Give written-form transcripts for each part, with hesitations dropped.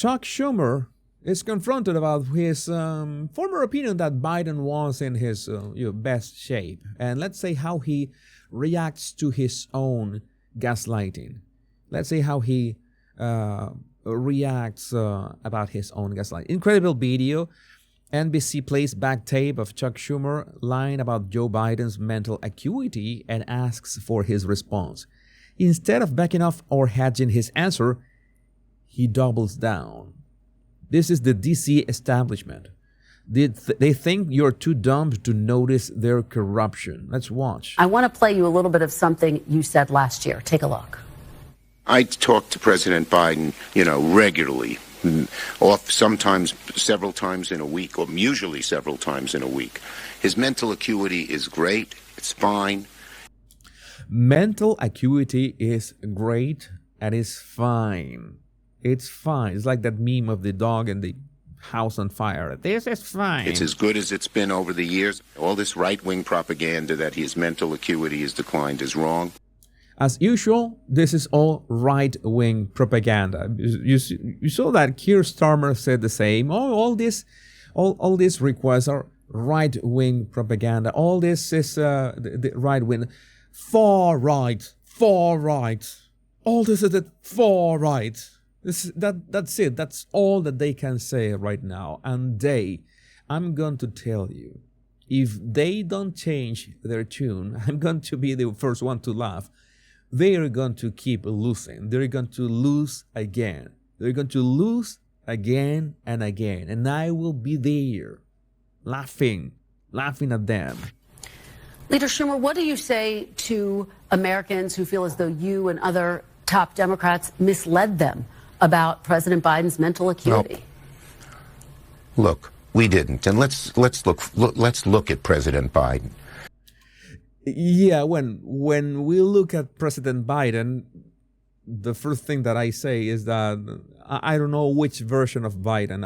Chuck Schumer is confronted about his former opinion that Biden was in his best shape. And let's say how he reacts to his own gaslighting. Let's see how he reacts about his own gaslighting. Incredible video. NBC plays back tape of Chuck Schumer lying about Joe Biden's mental acuity and asks for his response. Instead of backing off or hedging his answer, he doubles down. This is the DC establishment. They think you're too dumb to notice their corruption. Let's watch. I want to play you a little bit of something you said last year. Take a look. I talk to President Biden, regularly, sometimes several times in a week, or usually several times in a week. His mental acuity is great. It's fine. Mental acuity is great and is fine. It's fine. It's like that meme of the dog and the house on fire. This is fine. It's as good as it's been over the years. All this right-wing propaganda that his mental acuity has declined is wrong. As usual, this is all right-wing propaganda. You saw that Keir Starmer said the same. All these requests are right-wing propaganda. All this is the right-wing, far right. All this is the far right. That's it. That's all that they can say right now. And I'm going to tell you, if they don't change their tune, I'm going to be the first one to laugh. They are going to keep losing. They're going to lose again. They're going to lose again and again. And I will be there, laughing at them. Leader Schumer, what do you say to Americans who feel as though you and other top Democrats misled them about President Biden's mental acuity? No. Look, we didn't. And let's look at President Biden. Yeah, when we look at President Biden, the first thing that I say is that I don't know which version of Biden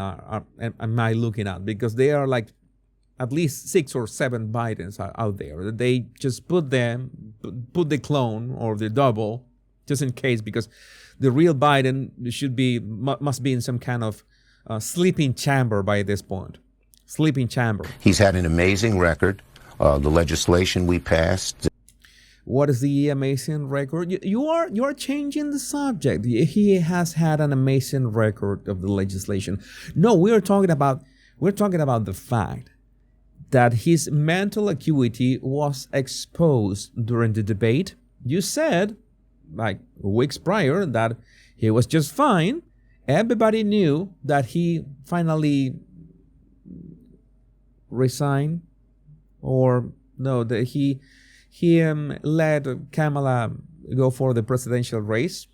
am I looking at, because there are like at least 6 or 7 Bidens are out there. They just put the clone or the double just in case, because the real Biden must be in some kind of sleeping chamber by this point. Sleeping chamber. He's had an amazing record. The legislation we passed. What is the amazing record? You are changing the subject. He has had an amazing record of the legislation. No, we're talking about the fact that his mental acuity was exposed during the debate. You said, like weeks prior, that he was just fine. Everybody knew that he finally resigned. Or no, that he let Kamala go for the presidential race.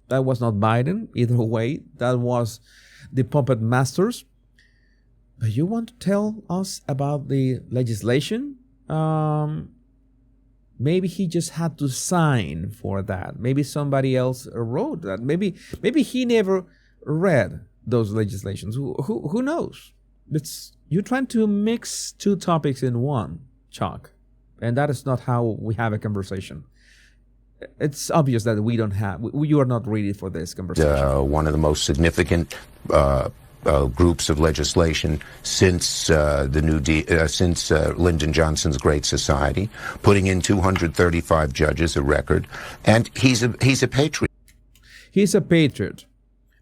That was not Biden. Either way, that was the puppet masters. But you want to tell us about the legislation? Maybe he just had to sign for that. Maybe somebody else wrote that. Maybe he never read those legislations. Who knows? You're trying to mix 2 topics in one, Chuck. And that is not how we have a conversation. It's obvious that you are not ready for this conversation. One of the most significant groups of legislation since since Lyndon Johnson's Great Society, putting in 235 judges, a record. And he's a patriot. He's a patriot.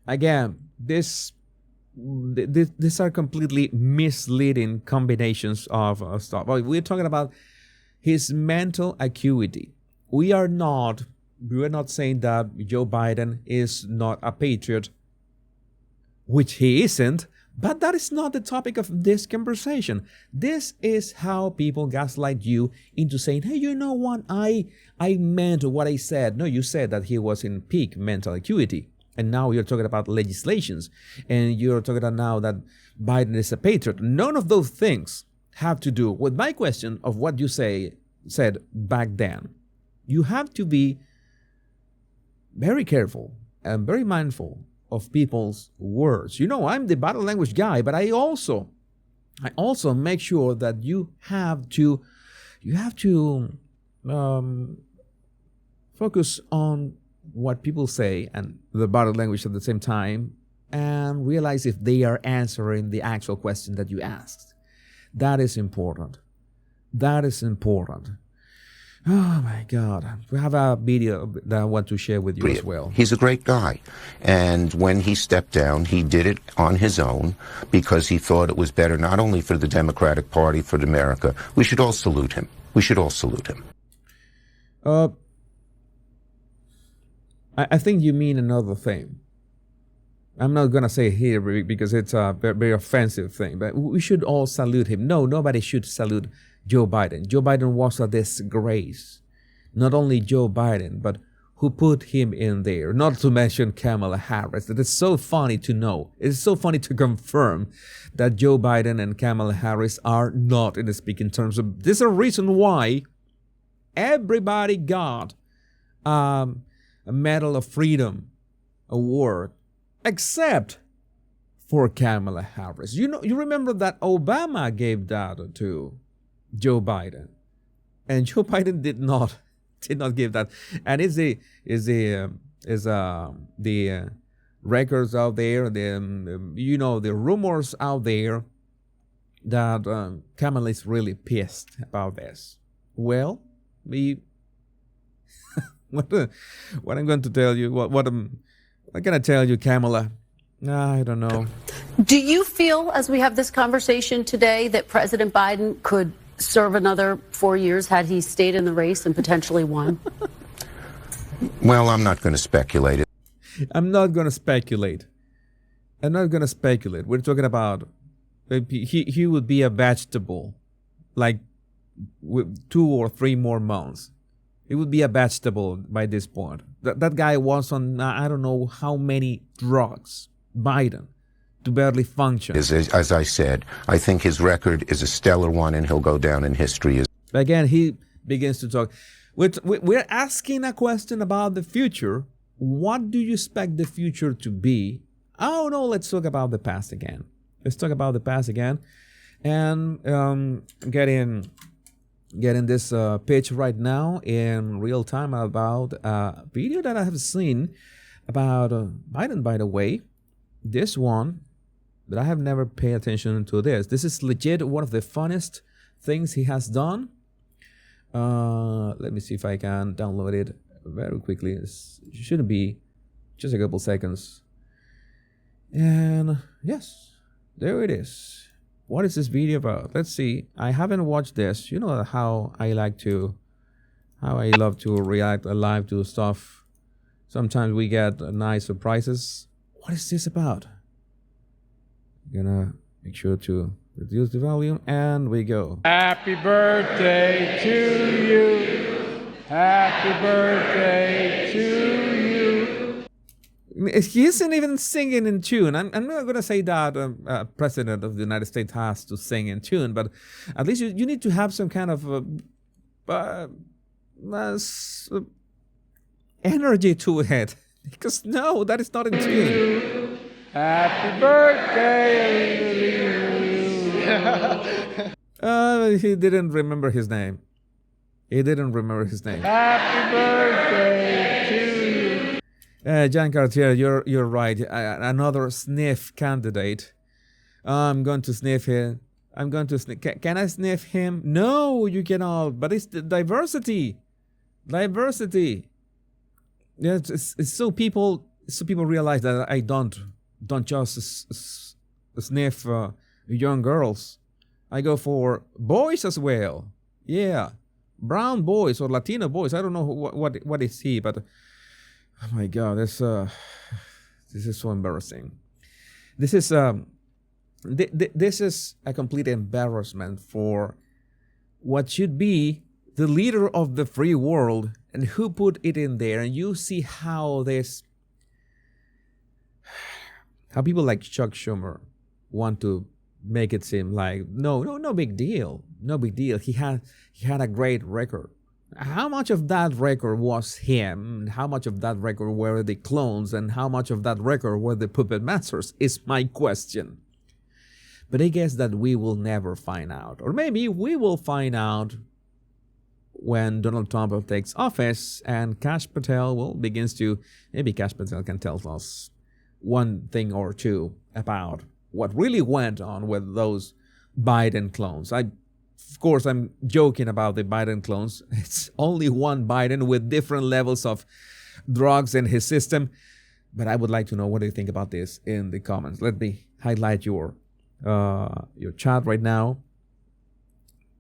Again, these are completely misleading combinations of stuff. We're talking about his mental acuity. We are not saying that Joe Biden is not a patriot, which he isn't, but that is not the topic of this conversation. This is how people gaslight you into saying, hey, you know what? I meant what I said. No, you said that he was in peak mental acuity. And now you're talking about legislations, and you're talking about now that Biden is a patriot. None of those things have to do with my question of what you said back then. You have to be very careful and very mindful of people's words. I'm the body language guy, but I also make sure that you have to focus on what people say and the body language at the same time, and realize if they are answering the actual question that you asked. That is important. That is important. Oh my God. We have a video that I want to share with you as well. He's a great guy. And when he stepped down, he did it on his own because he thought it was better not only for the Democratic Party, for America. We should all salute him. We should all salute him. I think you mean another thing. I'm not going to say here because it's a very offensive thing, but we should all salute him. No, nobody should salute Joe Biden. Joe Biden was a disgrace. Not only Joe Biden, but who put him in there. Not to mention Kamala Harris. That is so funny to know. It's so funny to confirm that Joe Biden and Kamala Harris are not in the speaking terms. This is a reason why everybody got a Medal of Freedom award, except for Kamala Harris. You remember that Obama gave that to Joe Biden, and Joe Biden did not give that. And the records out there, the rumors out there that Kamala is really pissed about this. Well, what I'm going to tell you, what I'm going to tell you, Kamala, I don't know. Do you feel, as we have this conversation today, that President Biden could serve another 4 years had he stayed in the race and potentially won? Well, I'm not going to speculate. I'm not going to speculate. We're talking about he would be a vegetable, like with 2 or 3 more months. He would be a vegetable by this point. That guy was on I don't know how many drugs, Biden, to barely function. As I said, I think his record is a stellar one, and he'll go down in history. Again, he begins to talk. We're asking a question about the future. What do you expect the future to be? Oh, no, let's talk about the past again. And getting this pitch right now in real time about a video that I have seen about Biden, by the way. This one, but I have never paid attention to this. This is legit one of the funnest things he has done. Let me see if I can download it very quickly. It shouldn't be just a couple seconds. And yes, there it is. What is this video about? Let's see. I haven't watched this. You know how I love to react live to stuff. Sometimes we get nice surprises. What is this about? I'm gonna make sure to reduce the volume, and we go. Happy birthday to you. Happy birthday to you. He isn't even singing in tune. I'm not going to say that President of the United States has to sing in tune, but at least you need to have some kind of energy to it. Because no, that is not in tune. Happy birthday. He didn't remember his name. Happy birthday to you. John Cartier, you're right. Another sniff candidate. I'm going to sniff him. Can I sniff him? No, you cannot. But it's the diversity. Yeah, it's so people realize that I don't just sniff young girls. I go for boys as well. Yeah, brown boys or Latino boys. I don't know what is he, but oh my God, this is so embarrassing. This is this is a complete embarrassment for what should be the leader of the free world, and who put it in there. And you see how people like Chuck Schumer want to make it seem like no big deal. He had a great record. How much of that record was him? How much of that record were the clones? And how much of that record were the puppet masters is my question. But I guess that we will never find out. Or maybe we will find out when Donald Trump takes office and Kash Patel begins to, maybe Kash Patel can tell us one thing or two about what really went on with those Biden clones. Of course, I'm joking about the Biden clones. It's only one Biden with different levels of drugs in his system. But I would like to know, what do you think about this in the comments? Let me highlight your chat right now.